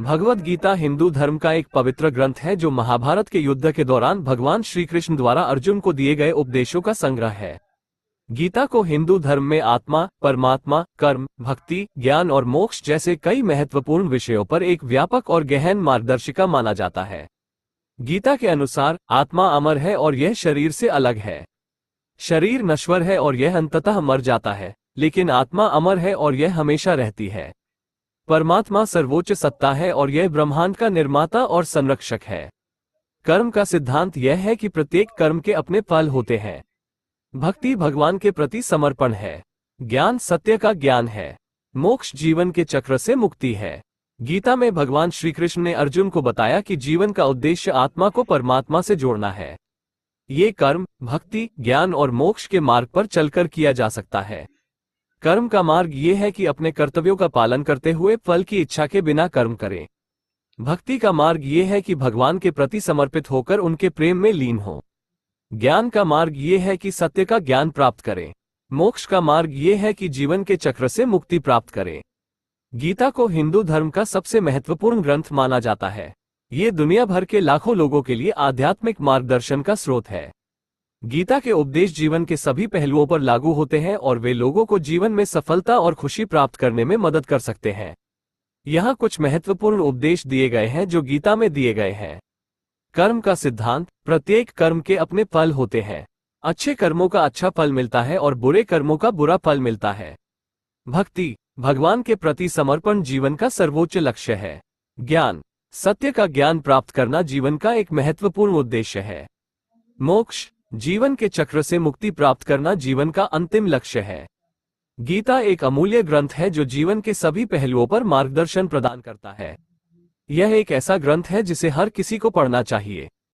भगवद गीता हिंदू धर्म का एक पवित्र ग्रंथ है जो महाभारत के युद्ध के दौरान भगवान श्री कृष्ण द्वारा अर्जुन को दिए गए उपदेशों का संग्रह है। गीता को हिंदू धर्म में आत्मा, परमात्मा, कर्म, भक्ति, ज्ञान और मोक्ष जैसे कई महत्वपूर्ण विषयों पर एक व्यापक और गहन मार्गदर्शिका माना जाता है। गीता के अनुसार आत्मा अमर है और यह शरीर से अलग है। शरीर नश्वर है और यह अंततः मर जाता है, लेकिन आत्मा अमर है और यह हमेशा रहती है। परमात्मा सर्वोच्च सत्ता है और यह ब्रह्मांड का निर्माता और संरक्षक है। कर्म का सिद्धांत यह है कि प्रत्येक कर्म के अपने फल होते हैं। भक्ति भगवान के प्रति समर्पण है। ज्ञान सत्य का ज्ञान है। मोक्ष जीवन के चक्र से मुक्ति है। गीता में भगवान श्री कृष्ण ने अर्जुन को बताया कि जीवन का उद्देश्य आत्मा को परमात्मा से जोड़ना है। ये कर्म, भक्ति, ज्ञान और मोक्ष के मार्ग पर चलकर किया जा सकता है। कर्म का मार्ग ये है कि अपने कर्तव्यों का पालन करते हुए फल की इच्छा के बिना कर्म करें। भक्ति का मार्ग ये है कि भगवान के प्रति समर्पित होकर उनके प्रेम में लीन हो। ज्ञान का मार्ग ये है कि सत्य का ज्ञान प्राप्त करें। मोक्ष का मार्ग ये है कि जीवन के चक्र से मुक्ति प्राप्त करें। गीता को हिंदू धर्म का सबसे महत्वपूर्ण ग्रंथ माना जाता है। ये दुनिया भर के लाखों लोगों के लिए आध्यात्मिक मार्गदर्शन का स्रोत है। गीता के उपदेश जीवन के सभी पहलुओं पर लागू होते हैं और वे लोगों को जीवन में सफलता और खुशी प्राप्त करने में मदद कर सकते हैं। यहाँ कुछ महत्वपूर्ण उपदेश दिए गए हैं जो गीता में दिए गए हैं। कर्म का सिद्धांत, प्रत्येक कर्म के अपने फल होते हैं। अच्छे कर्मों का अच्छा फल मिलता है और बुरे कर्मों का बुरा फल मिलता है। भक्ति, भगवान के प्रति समर्पण जीवन का सर्वोच्च लक्ष्य है। ज्ञान, सत्य का ज्ञान प्राप्त करना जीवन का एक महत्वपूर्ण उद्देश्य है। मोक्ष, जीवन के चक्र से मुक्ति प्राप्त करना जीवन का अंतिम लक्ष्य है। गीता एक अमूल्य ग्रंथ है जो जीवन के सभी पहलुओं पर मार्गदर्शन प्रदान करता है। यह एक ऐसा ग्रंथ है जिसे हर किसी को पढ़ना चाहिए।